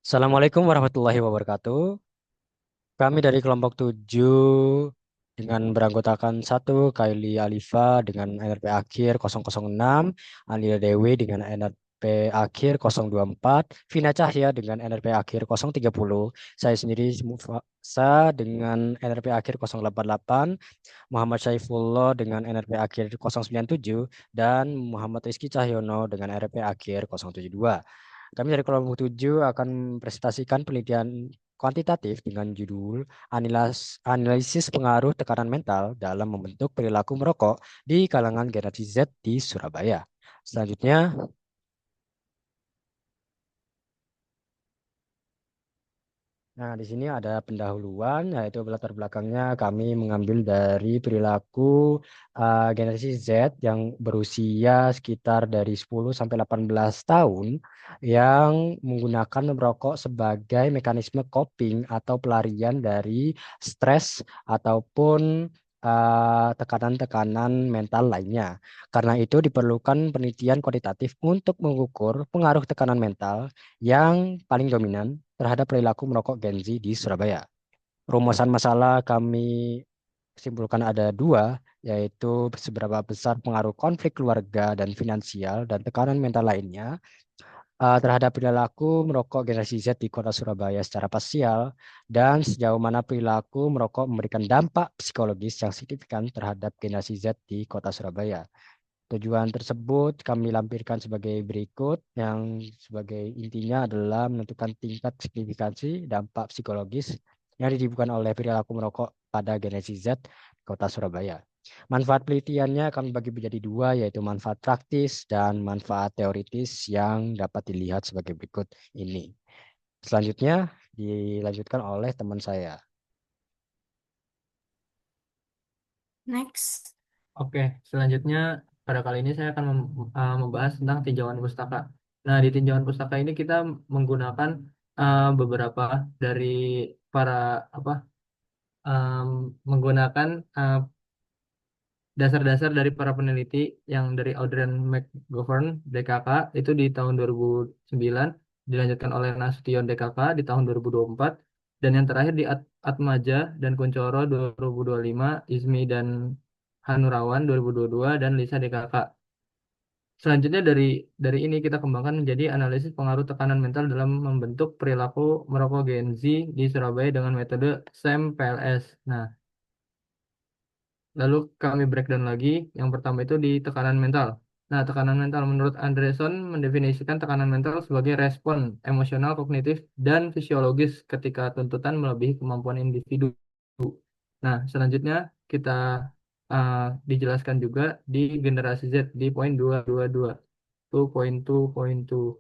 Assalamualaikum warahmatullahi wabarakatuh. Kami dari kelompok 7 dengan beranggotakan satu Kaili Alifa dengan NRP akhir 006, Anila Dewi dengan NRP akhir 024, Vina Cahya dengan NRP akhir 030, saya sendiri Mufasa dengan NRP akhir 088, Muhammad Saifullah dengan NRP akhir 097, dan Muhammad Rizky Cahyono dengan NRP akhir 072. Kami dari kelompok 7 akan mempresentasikan penelitian kuantitatif dengan judul Analisis Pengaruh Tekanan Mental dalam Membentuk Perilaku Merokok di kalangan generasi Z di Surabaya. Selanjutnya, nah, di sini ada pendahuluan, yaitu latar belakangnya kami mengambil dari perilaku generasi Z yang berusia sekitar dari 10 sampai 18 tahun yang menggunakan merokok sebagai mekanisme coping atau pelarian dari stres ataupun tekanan-tekanan mental lainnya. Karena itu diperlukan penelitian kuantitatif untuk mengukur pengaruh tekanan mental yang paling dominan terhadap perilaku merokok Gen Z di Surabaya. Rumusan masalah kami simpulkan ada dua, yaitu seberapa besar pengaruh konflik keluarga dan finansial dan tekanan mental lainnya terhadap perilaku merokok generasi Z di kota Surabaya secara parsial, dan sejauh mana perilaku merokok memberikan dampak psikologis yang signifikan terhadap generasi Z di kota Surabaya. Tujuan tersebut kami lampirkan sebagai berikut, yang sebagai intinya adalah menentukan tingkat signifikansi dampak psikologis yang ditimbulkan oleh perilaku merokok pada generasi Z di Kota Surabaya. Manfaat penelitiannya kami bagi menjadi dua, yaitu manfaat praktis dan manfaat teoritis yang dapat dilihat sebagai berikut ini. Selanjutnya dilanjutkan oleh teman saya. Next. Oke, selanjutnya pada kali ini saya akan membahas tentang tinjauan pustaka. Nah, di tinjauan pustaka ini kita menggunakan beberapa dari para apa em, menggunakan dasar-dasar dari para peneliti yang dari Audrey McGovern DKK itu di tahun 2009, dilanjutkan oleh Nasution DKK di tahun 2024, dan yang terakhir di Atmaja dan Kuncoro 2025, Izmi dan Hanurawan 2022, dan Lisa DKK. Selanjutnya dari ini kita kembangkan menjadi analisis pengaruh tekanan mental dalam membentuk perilaku merokok Gen Z di Surabaya dengan metode SAM PLS. Nah, lalu kami breakdown lagi. Yang pertama itu di tekanan mental. Nah, tekanan mental menurut Andreson mendefinisikan tekanan mental sebagai respon emosional, kognitif, dan fisiologis ketika tuntutan melebihi kemampuan individu. Nah, selanjutnya kita uh, dijelaskan juga di generasi Z di poin 222. 2.2.2.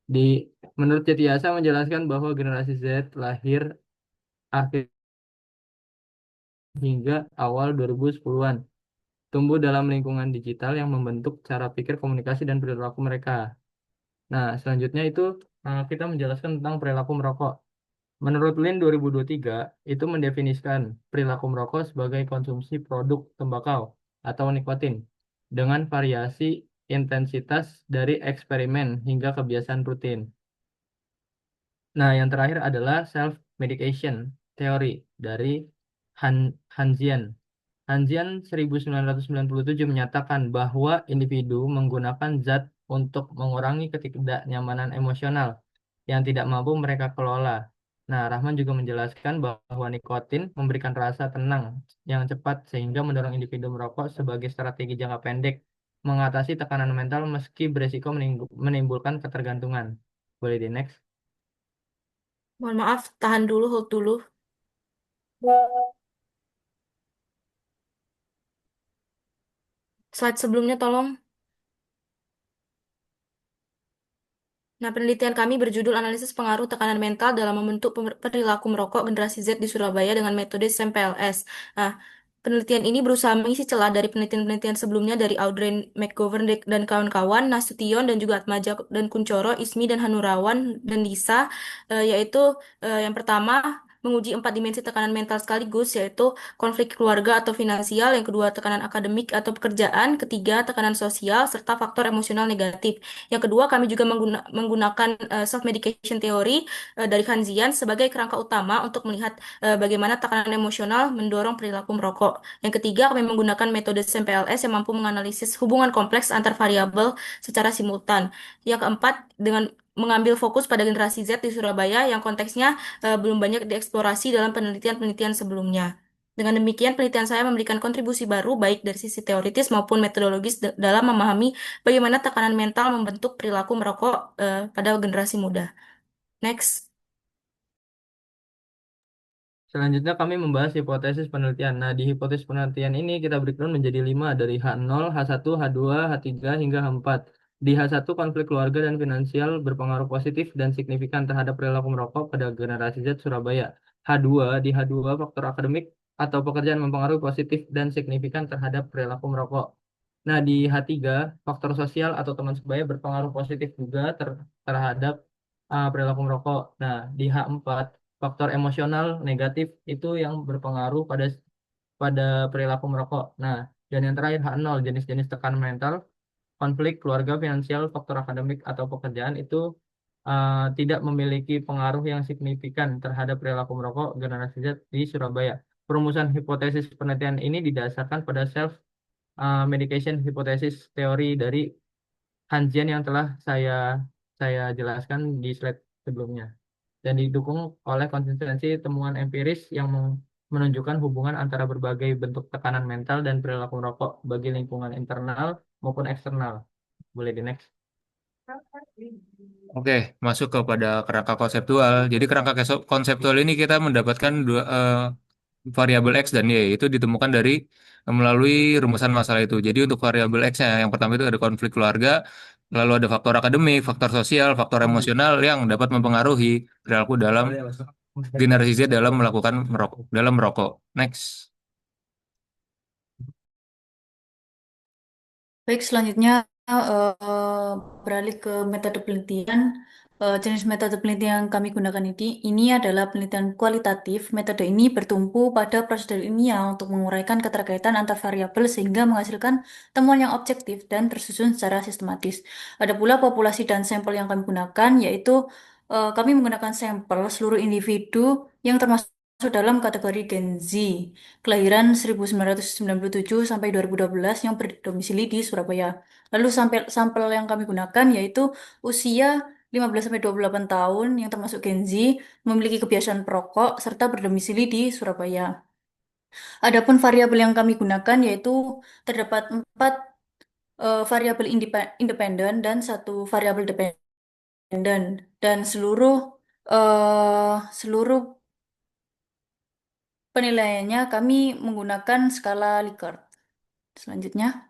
Di menurut Cetiasa menjelaskan bahwa generasi Z lahir akhir hingga awal 2010-an. Tumbuh dalam lingkungan digital yang membentuk cara pikir, komunikasi, dan perilaku mereka. Nah, selanjutnya itu kita menjelaskan tentang perilaku merokok. Menurut Lin 2023, itu mendefinisikan perilaku merokok sebagai konsumsi produk tembakau atau nikotin dengan variasi intensitas dari eksperimen hingga kebiasaan rutin. Nah, yang terakhir adalah self-medication teori dari Han Hanzian. Hanzian 1997 menyatakan bahwa individu menggunakan zat untuk mengurangi ketidaknyamanan emosional yang tidak mampu mereka kelola. Nah, Rahman juga menjelaskan bahwa nikotin memberikan rasa tenang yang cepat sehingga mendorong individu merokok sebagai strategi jangka pendek mengatasi tekanan mental meski beresiko menimbulkan ketergantungan. Boleh di next. Mohon maaf, tahan dulu, hold dulu. Slide sebelumnya tolong. Nah, penelitian kami berjudul Analisis Pengaruh Tekanan Mental dalam Membentuk Perilaku Merokok Generasi Z di Surabaya dengan metode SAMPLS. Nah, penelitian ini berusaha mengisi celah dari penelitian-penelitian sebelumnya dari Audrey McGovern dan kawan-kawan, Nasution dan juga Atmaja dan Kuncoro, Ismi dan Hanurawan dan Lisa, yaitu yang pertama menguji 4 dimensi tekanan mental sekaligus, yaitu konflik keluarga atau finansial, yang kedua tekanan akademik atau pekerjaan, ketiga tekanan sosial, serta faktor emosional negatif. Yang kedua, kami juga menggunakan self-medication teori dari Hanzian sebagai kerangka utama untuk melihat bagaimana tekanan emosional mendorong perilaku merokok. Yang ketiga, kami menggunakan metode SMPLS yang mampu menganalisis hubungan kompleks antar variabel secara simultan. Yang keempat, dengan mengambil fokus pada generasi Z di Surabaya yang konteksnya belum banyak dieksplorasi dalam penelitian-penelitian sebelumnya. Dengan demikian, penelitian saya memberikan kontribusi baru baik dari sisi teoritis maupun metodologis dalam memahami bagaimana tekanan mental membentuk perilaku merokok pada generasi muda. Next. Selanjutnya kami membahas hipotesis penelitian. Nah, di hipotesis penelitian ini kita breakdown menjadi 5 dari H0, H1, H2, H3 hingga H4. Di H1, konflik keluarga dan finansial berpengaruh positif dan signifikan terhadap perilaku merokok pada generasi Z Surabaya. Di H2, faktor akademik atau pekerjaan mempengaruhi positif dan signifikan terhadap perilaku merokok. Nah, di H3, faktor sosial atau teman sebaya berpengaruh positif juga terhadap perilaku merokok. Nah, di H4, faktor emosional negatif itu yang berpengaruh pada pada perilaku merokok. Nah, dan yang terakhir H0, jenis-jenis tekanan mental, konflik keluarga, finansial, faktor akademik atau pekerjaan itu tidak memiliki pengaruh yang signifikan terhadap perilaku merokok generasi Z di Surabaya. Perumusan hipotesis penelitian ini didasarkan pada self medication hipotesis teori dari Hanjian yang telah saya jelaskan di slide sebelumnya dan didukung oleh konsistensi temuan empiris yang menunjukkan hubungan antara berbagai bentuk tekanan mental dan perilaku merokok bagi lingkungan internal maupun eksternal. Boleh di next. Oke, masuk kepada kerangka konseptual. Jadi kerangka konseptual ini kita mendapatkan dua variabel X dan Y. Itu ditemukan dari melalui rumusan masalah itu. Jadi untuk variabel X-nya yang pertama itu ada konflik keluarga, lalu ada faktor akademik, faktor sosial, faktor emosional yang dapat mempengaruhi perilaku dalam generasi Z dalam melakukan merokok. Next. Baik, selanjutnya beralih ke metode penelitian. Jenis metode penelitian yang kami gunakan ini adalah penelitian kualitatif. Metode ini bertumpu pada prosedur ilmiah untuk menguraikan keterkaitan antar variabel sehingga menghasilkan temuan yang objektif dan tersusun secara sistematis. Ada pula populasi dan sampel yang kami gunakan, yaitu kami menggunakan sampel seluruh individu yang termasuk dalam kategori Gen Z kelahiran 1997 sampai 2012 yang berdomisili di Surabaya. Lalu sampel sampel yang kami gunakan yaitu usia 15 sampai 28 tahun yang termasuk Gen Z, memiliki kebiasaan perokok serta berdomisili di Surabaya. Adapun variabel yang kami gunakan yaitu terdapat 4 variabel independen dan 1 variabel dependen dan seluruh penilaiannya kami menggunakan skala Likert. Selanjutnya,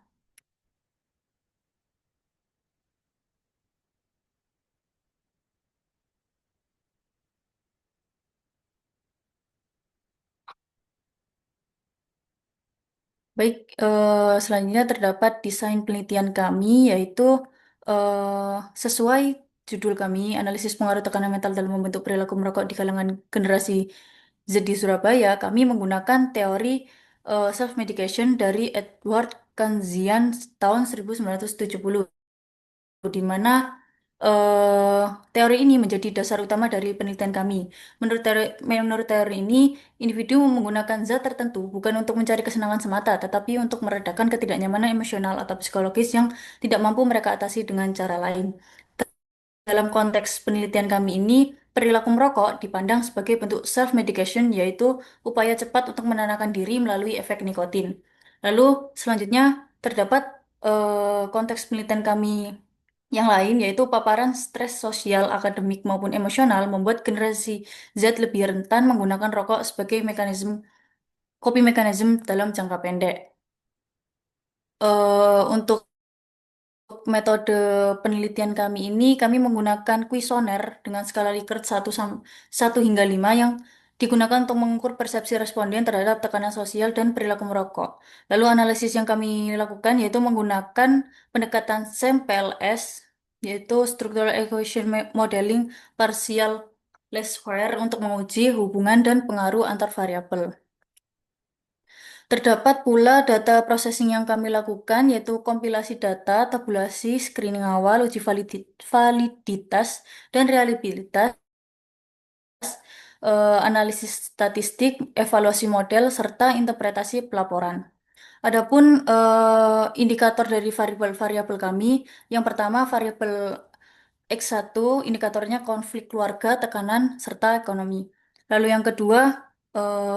baik, selanjutnya terdapat desain penelitian kami yaitu sesuai judul kami, analisis pengaruh tekanan mental dalam membentuk perilaku merokok di kalangan generasi Z di Surabaya. Kami menggunakan teori self-medication dari Edward Kanzian tahun 1970, di mana eh, teori ini menjadi dasar utama dari penelitian kami. Menurut teori ini, individu menggunakan zat tertentu bukan untuk mencari kesenangan semata, tetapi untuk meredakan ketidaknyamanan emosional atau psikologis yang tidak mampu mereka atasi dengan cara lain. Dalam konteks penelitian kami ini, perilaku merokok dipandang sebagai bentuk self-medication, yaitu upaya cepat untuk menenangkan diri melalui efek nikotin. Lalu selanjutnya terdapat konteks penelitian kami yang lain, yaitu paparan stres sosial, akademik, maupun emosional membuat generasi Z lebih rentan menggunakan rokok sebagai coping mechanism dalam jangka pendek. Untuk metode penelitian kami ini, kami menggunakan kuesioner dengan skala Likert 1 hingga 5 yang digunakan untuk mengukur persepsi responden terhadap tekanan sosial dan perilaku merokok. Lalu analisis yang kami lakukan yaitu menggunakan pendekatan SAMPLS, yaitu Structural Equation Modeling Partial least square untuk menguji hubungan dan pengaruh antar variabel. Terdapat pula data processing yang kami lakukan, yaitu kompilasi data, tabulasi, screening awal, uji validitas, dan reliabilitas, analisis statistik, evaluasi model, serta interpretasi pelaporan. Adapun indikator dari variabel-variabel kami, yang pertama variabel X1, indikatornya konflik keluarga, tekanan, serta ekonomi. Lalu yang kedua,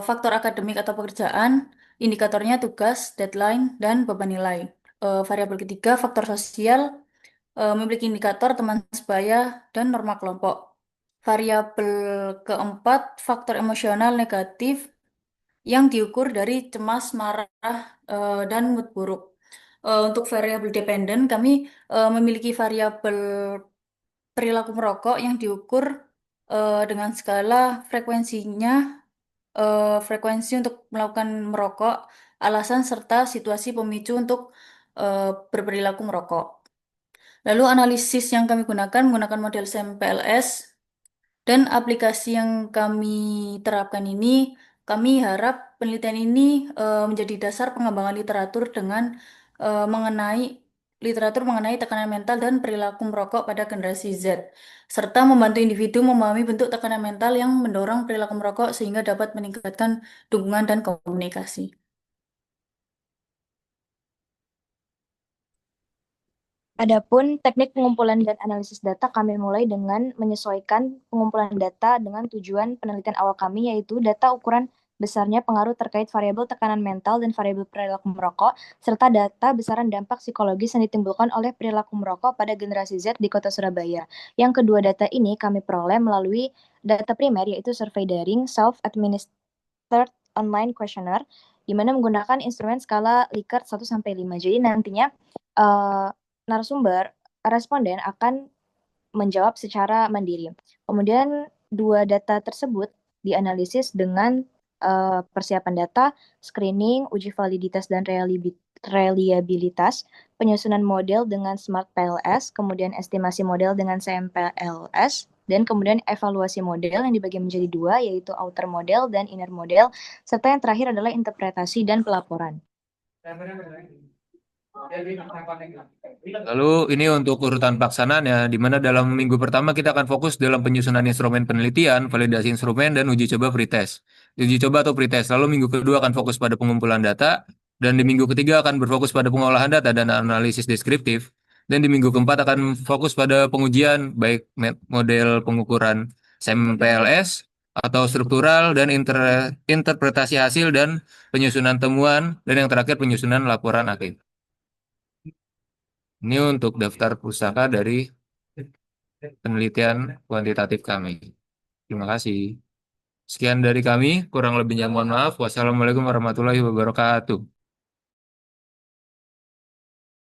faktor akademik atau pekerjaan, indikatornya tugas, deadline, dan beban nilai. Variabel ketiga, faktor sosial, memiliki indikator teman sebaya dan norma kelompok. Variabel keempat, faktor emosional negatif yang diukur dari cemas, marah, dan mood buruk. Untuk variabel dependen, kami memiliki variabel perilaku merokok yang diukur dengan skala frekuensinya, frekuensi untuk melakukan merokok, alasan serta situasi pemicu untuk berperilaku merokok. Lalu analisis yang kami gunakan menggunakan model SEM-PLS dan aplikasi yang kami terapkan ini, kami harap penelitian ini menjadi dasar pengembangan literatur mengenai tekanan mental dan perilaku merokok pada generasi Z, serta membantu individu memahami bentuk tekanan mental yang mendorong perilaku merokok sehingga dapat meningkatkan dukungan dan komunikasi. Adapun teknik pengumpulan dan analisis data kami mulai dengan menyesuaikan pengumpulan data dengan tujuan penelitian awal kami, yaitu data ukuran besarnya pengaruh terkait variabel tekanan mental dan variabel perilaku merokok, serta data besaran dampak psikologis yang ditimbulkan oleh perilaku merokok pada generasi Z di Kota Surabaya. Yang kedua data ini kami peroleh melalui data primer, yaitu survei daring self-administered online questionnaire, di mana menggunakan instrumen skala Likert 1-5. Jadi nantinya narasumber responden akan menjawab secara mandiri. Kemudian dua data tersebut dianalisis dengan persiapan data, screening, uji validitas dan reliabilitas, penyusunan model dengan Smart PLS, kemudian estimasi model dengan CMPLS, dan kemudian evaluasi model yang dibagi menjadi dua, yaitu outer model dan inner model, serta yang terakhir adalah interpretasi dan pelaporan. Lalu ini untuk urutan pelaksanaannya, di mana dalam minggu pertama kita akan fokus dalam penyusunan instrumen penelitian, validasi instrumen, dan uji coba pretest. Uji coba atau pretest. Lalu minggu kedua akan fokus pada pengumpulan data, dan di minggu ketiga akan berfokus pada pengolahan data dan analisis deskriptif. Dan di minggu keempat akan fokus pada pengujian, baik model pengukuran SEM-PLS, atau struktural, dan interpretasi hasil, dan penyusunan temuan, dan yang terakhir penyusunan laporan akhir. Ini untuk daftar pustaka dari penelitian kuantitatif kami. Terima kasih. Sekian dari kami, kurang lebihnya mohon maaf. Wassalamualaikum warahmatullahi wabarakatuh.